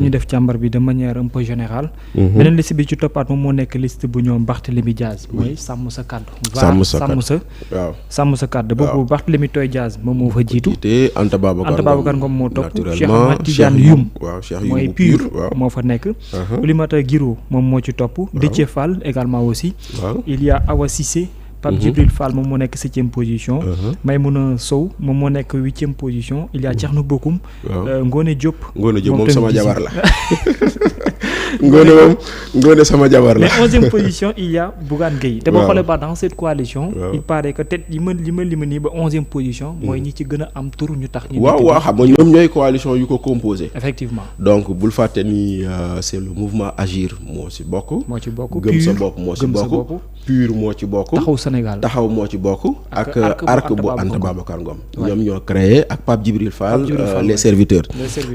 ñu def càmbar bi de manière un peu générale. beneen liste bi ci toppaat moom moo nekk liste bu ñoom Barthélémy Diaz. mooy sàmm sa kàddu. sàmm sa kàddu boobu Barthélémy Toye Diaz moom moo fa jiitu. Anta Babacar Ngom moo topp. Cheikh Ahmed Tidiane Youm. mooy PUR moo fa nekk. Oulimata Guiro moom moo ci topp. Déthié Fall également aussi. il y a Awa Cissé. Pape Djibril Fall moom moo nekk 7e position. Maïmouna Sow moom moo nekk 8e position. il y a Thierno Bocoum. Ngone Diop moom sama jabar la. Ngone sama jabar la. mais 11e position il y a Bougane Gueye. te boo xoolee ba dans cette coalition. il paraît que tête li ma nii ba 11e position. mooy ñi ci gën a am tur ñu tax. waaw xam nga ñoom ñooy coalition yu ko composé. effectivement donc bul fàtte ni c'est le mouvement Agir moo ci bokk. Gëm sa bopp moo ci bokk. PUR moo ci bokk. taxaw moo ci bokk. ak arc bu Anta Babacar Ngom. ñoom ñoo créé ak Pape Djibril Fall. les serviteurs.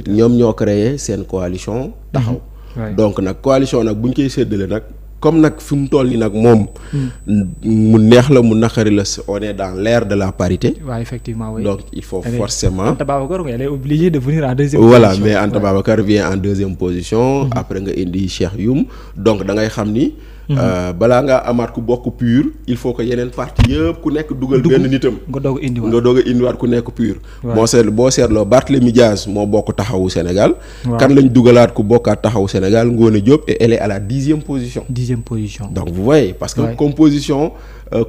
ñoom ñoo créé seen coalition taxaw. donc nag coalition nag bu ñu koy séddale nag comme nag fi mu toll nii nag moom. mu neex la mu naqari la on est dans l'ère de la parité. waaw effectivement oui. donc il faut forcément. Anta Babacar elle est obligée de venir en deuxième voilà, position. mais Anta Babacar vient en deuxième position. après nga indi Cheikh Youm donc da ngay xam ni. balaa ngaa amaat ku bokk PUR il faut que yeneen parti yëpp ku nekk dugal benn nitam. nga doog a indiwaat ku nekk PUR. boo seetloo Barthélémy Diaz moo bokk taxawu Sénégal. kan lañ dugalaat ku bokkaat taxawu Sénégal Ngone Diop et elle est à la 10e position. donc vous voyez parce que composition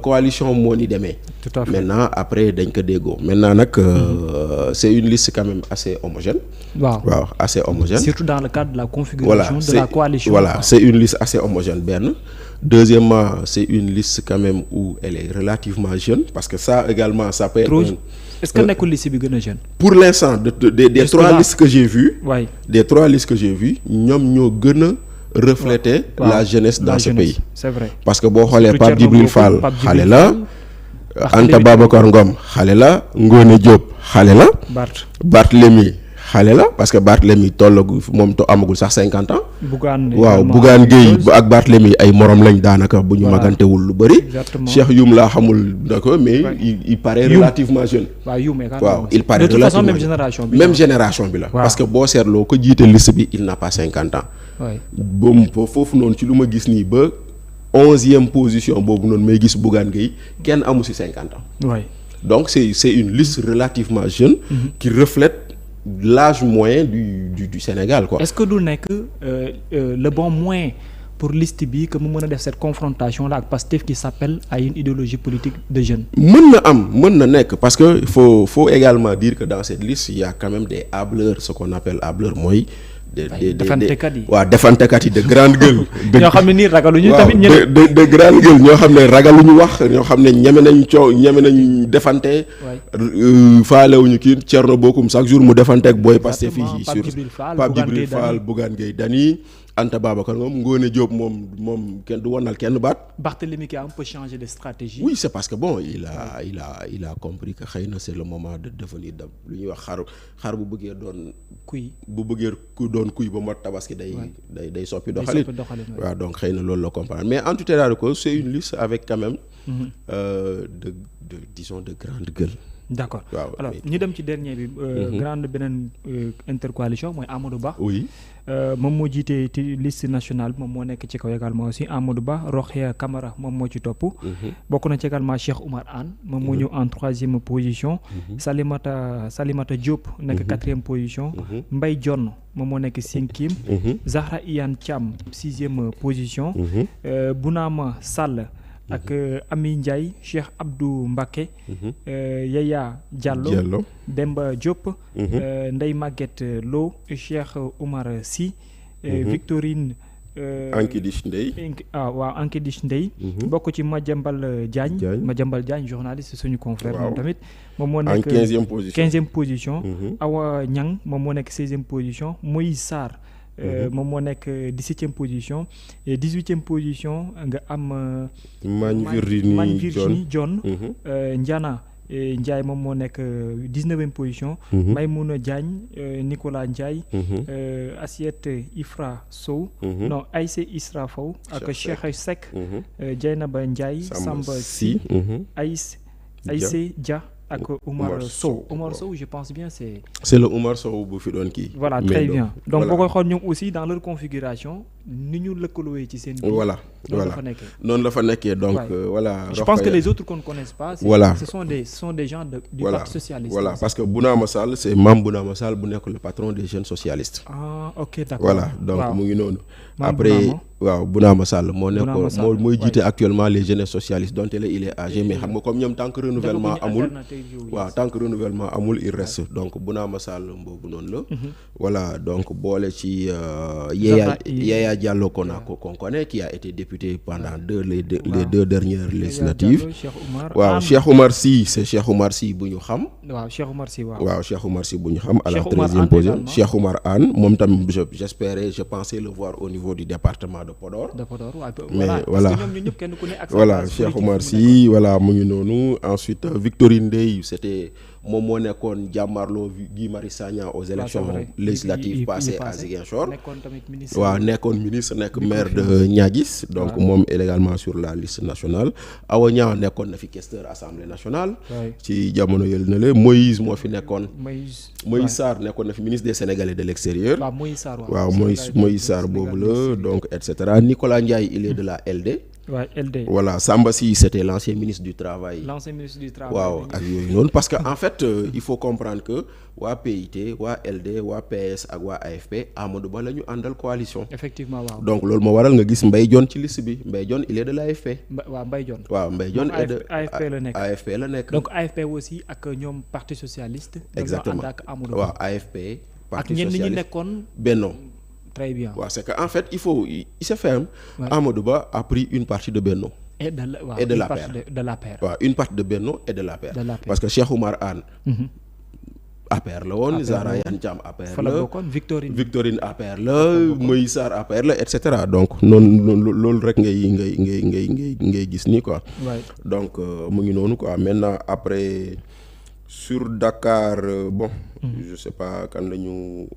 coalition moo ni demee. tout à fait maintenant après dañ ko déggoo maintenant nag c'est une liste quand même assez homogène. waaw assez homogène. surtout dans le cadre de la configuration de la coalition. voilà c'est une liste assez homogène benn. Deuxièmement, c'est une liste quand même où elle est relativement jeune parce que ça également ça peut être. Est-ce que nekkul liste bi gën a jeune. Pour l'instant des trois listes que j'ai vues. des trois listes que j'ai vues ñoom ñoo gën a refléter la jeunesse dans ce pays. C'est vrai parce que boo xoolee Pape Djibril Fall xale la. Anta Babacar Ngom xale la. Ngone Diop xale la. Barthélémy xale la parce que Barthélémy tollagu moom amagul sax 50 ans. Bougane Gueye ak Barthélémy ay morom lañ daanaka bu ñu magantewul lu bëri. Cheikh Youm laa xamul d'accord mais il paraît relativement jeune. Il paraît relativement même génération bi la. parce que boo seetloo ko jiite liste bi il n'a pas 50 ans. boobu foofu noonu ci lu ma gis nii ba 11e position boobu noonu may gis Bougane Gueye kenn amu si 50 ans. donc c'est une liste relativement jeune. qui reflète l'âge moyen du Sénégal quoi. Est-ce que du nekk le bon moyen pour liste bi que mu mën a def cette confrontation là ak Pastef qui s'appelle à une idéologie politique de jeunes. mën na nekk parce que faut également dire que dans cette liste il y a quand même des hableurs ce qu'on appelle hableurs mooy. defantekat yi de grande gueule. ñoo xam ne nii ragaluñu tamit de grande gueule ñoo xam ne ragaluñu wax ñoo xam ne ñeme nañ coow ñeme nañ defante. faalewuñu kii Thierno Bocoum chaque jour mu defante ak booy Pastef fii sur Pape Djibril Fall Bougane Gueye Dany Anta Babacar Ngone Diop moom kenn du wonal kenn baat. Barthélémy qui a un peu changé de stratégie. oui c'est parce que bon il a compris que xëy na c'est le moment de devenir lu ñuy wax xar bu bëggee doon kuy ba mot tabaski day soppi doxalin. waaw donc xëy na loolu la comprendre mais en tout état de cause c'est une liste avec quand même disons de grande gueule. D'accord alors ñu dem ci dernier bi. grande beneen intercoalition mooy Amadou Ba. oui moom moo jiite liste nationale moom moo nekk ci kaw également aussi Amadou Ba Rokhaya Camara moom moo ci topp. bokk na ci également Cheikh Oumar Anne moom moo ñëw en 3e position. Salimata Diop nekk 4e position. Mbaye Dione moom moo nekk 5e. Zahra Iyane Thiam 6e position. Bounama Sall. ak Ami Ndiaye Cheikh Abdou Mbacké. Yaya Diallo Demba Diop. Ndeye Maguette Lo Cheikh Oumar Sy. Victorine. Ankidish Ndeye. Ankidish Ndeye. bokk ci Madiambal Diagne journaliste suñu confrère moom tamit. moom moo nekk en 15e position. Awa Niang moom moo nekk 16e position Moïse Sarr. moom moo nekk 17e position et 18e position nga am. Magne Virginie John. Ndiana Ndiaye moom moo nekk 19e position. Maymouna Diagne Nicolas Ndiaye. Assiette Ifra Sow. non Aïssé Isra Fow ak Cheikh Seck. Dieynaba Ndiaye Samba Sy. Aïssé Dia ak Oumar Sow. Oumar Sow je pense bien c'est le Oumar Sow bu fi doon kii. voilà très bien donc boo koy xool ñoom aussi dans leur configuration ni ñu lëkkaloo ci seen. voilà noonu la fa nekkee donc voilà. je pense que les autres qu'on ne connaisse pas. voilà ce sont des gens du parti socialiste. voilà parce que Bounama Sall c'est Mame Bounama Sall bu nekk le patron des jeunes socialistes. ah ok d'accord voilà donc mu ngi noonu. après waaw Bounama Sall moo nekkoon mooy jiite actuellement les jeunes socialistes dont il est âgé mais xam nga comme ñoom tant que renouvellement amul. waaw tant que renouvellement amul il reste donc Bounama Sall boobu noonu la. voilà donc boole ci Yaya Diallo qu'on connaît qui a été député pendant les deux dernières législatives. waaw Cheikh Oumar Sy c'est Cheikh Oumar Sy bu ñu xam. waaw Cheikh Oumar Sy waaw Cheikh Oumar Sy bu ñu xam à la 13e position. Cheikh Oumar Anne moom tam j'espérais je pensais le voir au niveau du département de Podor. mais voilà voilà Cheikh Oumar Sy voilà mu ngi noonu ensuite Victorine Ndeye c'était moom moo nekkoon jàmmarloo Guy Marius Sagna aux élections législatives passées à Ziguinchor. waaw nekkoon ministre nekk maire de Niaguis donc moom également sur la liste nationale. Awa Niang nekkoon na fi questeur assemblée nationale. ci jamono yële na le Moïse moo fi nekkoon. Moïse Sarr nekkoon na fi ministre des Sénégalais de l'extérieur. waaw Moïse Sarr boobu la donc et cetera Nicolas Ndiaye il est de la LD. LD. voilà Samba Sy c'était l'ancien ministre du travail. waaw ak yooyu noonu parce que en fait il faut comprendre que waa PIT waa LD waa PS ak waa AFP Amadou Ba la ñu àndal coalition. effectivement waaw donc loolu moo waral nga gis Mbaye Dione ci liste bi Mbaye Dione il est de l'AFP. Mbaye Dione. waaw Mbaye Dione est de AFP la nekk. donc AFP aussi ak ñoom parti socialiste. exactement waaw AFP. parti socialiste ak ñenn ñi nekkoon. Benno. très bien waaw c'est que en fait il se ferme. Amadou Ba a pris une partie de Benno. et de l'APR. waaw une partie de Benno et de l'APR. parce que Cheikh Oumar Anne. APR la woon. Zahra Iyane Thiam APR la. Victorine APR la. Moïse Sarr APR la et cetera donc noonu loolu rek ngay gis nii quoi. donc mu ngi noonu quoi maintenant après. sur Dakar bon. je sais pas kan la ñuy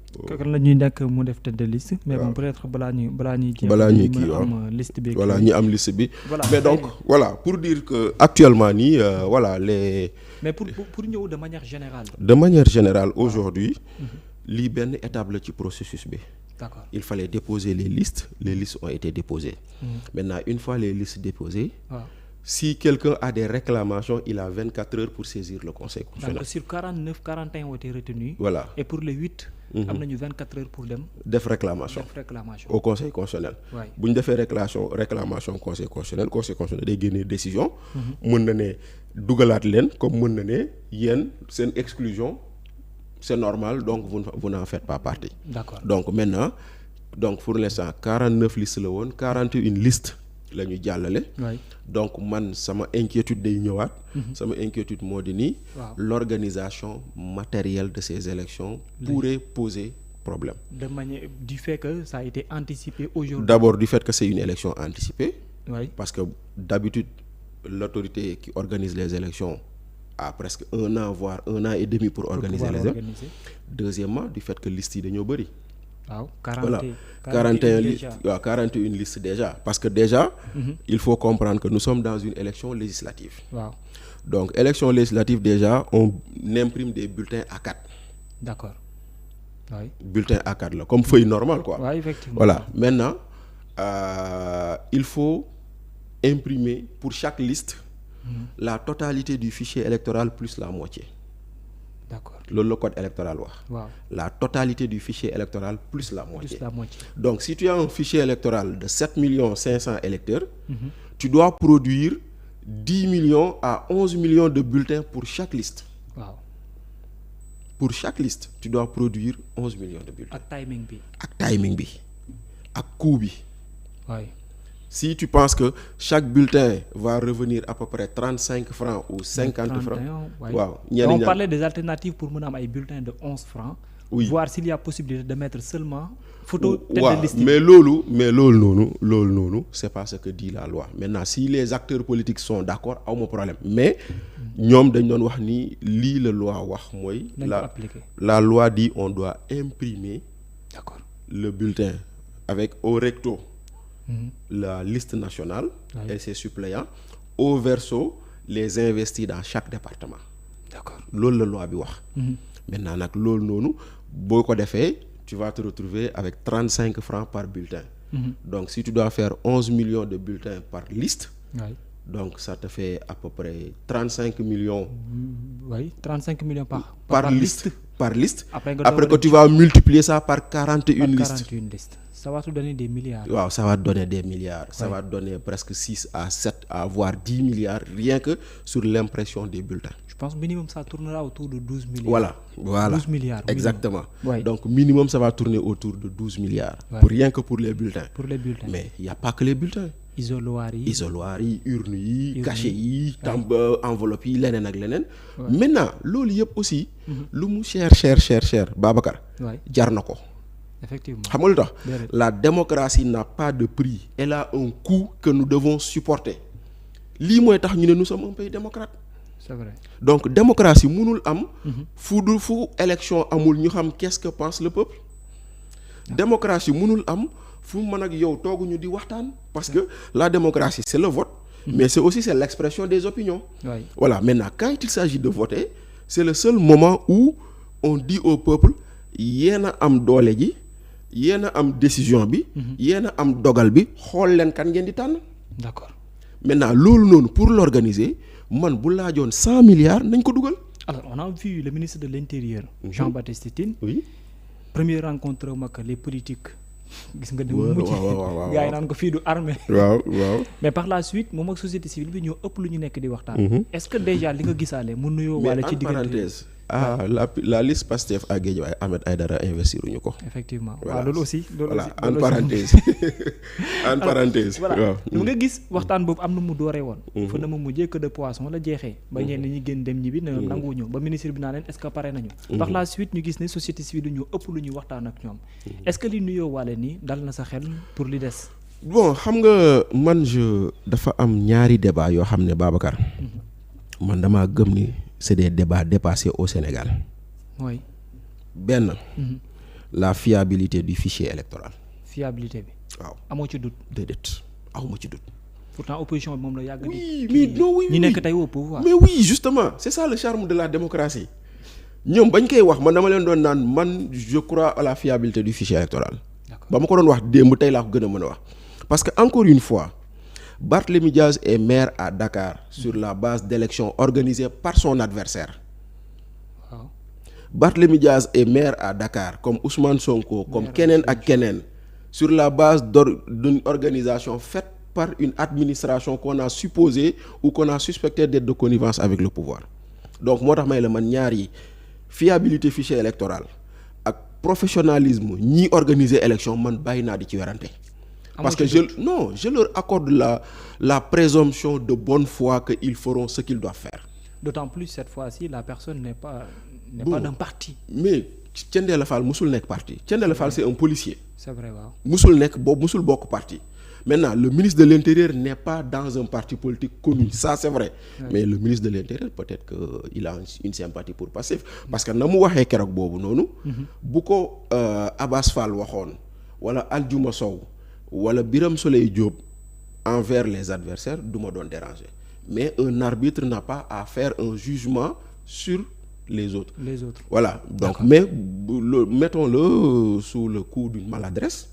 nekk mu def tête de liste. mais bon peut-être balaa ñuy kii waaw liste bi. voilà ñi am liste bi. mais donc voilà pour dire que actuellement nii voilà les. mais pour ñëw de manière générale. de manière générale aujourd'hui lii benn étape la ci processus bi. d'accord il fallait déposer les listes ont été déposées. maintenant une fois les listes déposées. si quelqu'un a des réclamations il a 24 heures pour saisir le conseil constitutionnel. donc sur 49 41 ont été retenus. voilà et pour les 8. am nañu 24 heures pour dem. def réclamation au conseil constitutionnel. bu ñu defee réclamation conseil constitutionnel day génnee décision. mën na ne dugalaat leen comme mën na ne yéen seen exclusion c'est normal donc vous n'en faites pas partie. d'accord donc maintenant donc pour l'instant 49 listes la woon 41 listes. la ñu jàllale. donc man sama inquiétude day ñëwaat. sama inquiétude moo di ni. l'organisation matérielle de ces élections pourrait poser problème. de manière du fait que ça a été anticipé aujourd'hui. d'abord du fait que c'est une élection anticipée. parce que d'habitude l'autorité qui organise les élections a presque 1 an voire 1 an et demi pour organiser les élections. Deuxièmement du fait que listes yi dañoo bëri. waaw 41 listes déjà parce que déjà il faut comprendre que nous sommes dans une élection législative. donc élection législative déjà on imprime des bulletins A4. d'accord bulletin A4 la comme feuille normale quoi. Effectivement. voilà maintenant il faut imprimer pour chaque liste la totalité du fichier électoral plus la moitié. d'accord loolu la code électoral wax. la totalité du fichier électoral plus la moitié. donc si tu as un fichier électoral de 7 500 000 électeurs. tu dois produire 10 millions à 11 millions de bulletins pour chaque liste. pour chaque liste tu dois produire 11 millions de bulletins. ak timing bi. ak coût bi. si tu penses que chaque bulletin va revenir à peu près 35 francs ou 50 francs. on parlait des alternatives pour mën a am ay bulletins de 11 francs. voir s'il y a possibilité de mettre seulement. photo tête de liste. mais loolu noonu c'est pas ce que dit la loi maintenant si les acteurs politiques sont d'accord awma problème mais ñoom dañ doon wax ni lii la loi wax mooy. la loi dit on doit imprimer. d'accord le bulletin avec au recto. la liste nationale et ses suppléants au verso les investis dans chaque département. d'accord loolu la loi bi wax. maintenant nag loolu noonu boo ko defee tu vas te retrouver avec 35 francs par bulletin. Donc si tu dois faire 11 millions de bulletins par liste. Oui. Donc ça te fait à peu près 35 millions. Oui, 35 millions par liste. Par liste. Après que tu vas multiplier ça par 41 listes. 41 listes. Ça va te donner des milliards. Wow, ça va donner des milliards. Ça va donner presque 6 à 7 à voire 10 milliards rien que sur l'impression des bulletins. Je pense minimum ça tournera autour de 12 milliards. Voilà. 12 milliards. Exactement. Oui. Donc minimum ça va tourner autour de 12 milliards. Pour rien que pour les bulletins. Pour les bulletins. Mais il n'y a pas que les bulletins. Isoloir yi urne yi cachet yi enveloppe yi leneen ak leneen. Maintenant loolu yëpp aussi. lu mu cher Babacar. jar na ko. Effectivement. xam nga lu tax la démocratie n'a pas de prix. Elle a un coût que nous devons supporter. lii mooy tax ñu ne nous sommes un pays démocrate. C'est vrai. Donc démocratie mënul am. fu élection amul ñu xam qu'est-ce que pense le peuple. Démocratie mënul am fu mën ak yow tooguñu di waxtaan. Parce que la démocratie c'est le vote. Mais c'est aussi l'expression des opinions. Oui. Voilà, maintenant quand il s'agit de voter c'est le seul moment où on dit au peuple yéen a am doole ji yéen a am décision bi. yéen a am dogal bi xool leen kan ngeen di tànn. D'accord. Maintenant loolu noonu pour l'organiser man bu laajoon 100 milliards nañ ko dugal. Alors on a vu le ministre de l'Intérieur. Jean-Baptiste Tine. Oui. Première rencontre ak les politiques. Gis nga dem mujj gars yi naan ko fii du armée. waaw. Mais par la suite moom ak société civile bi ñoo ëpp lu ñu nekk di waxtaan. Est-ce que déjà li nga gisaale mu nuyoo wala ci diggante. Mais en parenthèse la liste Pastef à Guédiawaye Ahmed Aïdara investir uñu ko. Effectivement waaw loolu aussi. En parenthèse. En parenthèse. Voilà lu nga gis waxtaan boobu am na mu dooree woon. fa na ma mujjee que de poisson la jeexee. ba ñenn ñi gën dem ñibbi ne nanguwuñu ba ministre bi naa leen est-ce que pare nañu. Par la suite ñu gis ne société civile ñu ëpp lu ñuy waxtaan ak ñoom. Est-ce que li nuyoo waale nii dal na sa xel pour li des. Bon xam nga man dafa am ñaari débat yoo xam ne Babacar. Man damaa gëm ni c'est des débats dépassés au Sénégal. Oui. benn. La fiabilité du fichier électoral. Fiabilité bi. waaw amoo ci doute. déedéet awma ci doute. Pourtant opposition bi moom la yàgg. oui mais non oui ñi nekk tey au pouvoir. mais oui justement c'est ça le charme de la démocratie. ñoom bañ koy wax man dama leen doon naan man je crois à la fiabilité du fichier électoral. ba ma ko doon wax démb tey laa ko gën a mën a wax. parce que encore une fois Barthélémy Diaz est maire à Dakar sur la base d'élections organisées par son adversaire. Wow. Barthélémy Diaz est maire à Dakar comme Ousmane Sonko comme keneen ak keneen sur la base d'une organisation faite par une administration qu'on a supposé ou qu'on a suspecté d'être de connivence avec le pouvoir. Donc moo tax may la man ñaar yi fiabilité fichier électoral ak professionnalisme ñi organiser élection man bàyyi naa di ci werante. Parce que je leur accorde la présomption de bonne foi qu'ils feront ce qu'ils doivent faire. D'autant plus cette fois-ci la personne n'est pas d'un parti. Mais Thiendella Fall musul nekk parti. Thiendella Fall c'est un policier. C'est vrai waaw. musul bokk parti. Maintenant le ministre de l'Intérieur n'est pas dans un parti politique connu, ça c'est vrai. Ouais. Mais le ministre de l'Intérieur peut-être que il a une sympathie pour Pastef parce que na mu waxee keroog boobu noonu. bu ko Abass Fall waxoon wala Aldiouma Sow wala Birame Souleye Diop envers les adversaires du ma doon déranger mais un arbitre n'a pas à faire un jugement sur les autres. Les autres. Voilà donc mais mettons-le sous le coup d'une maladresse.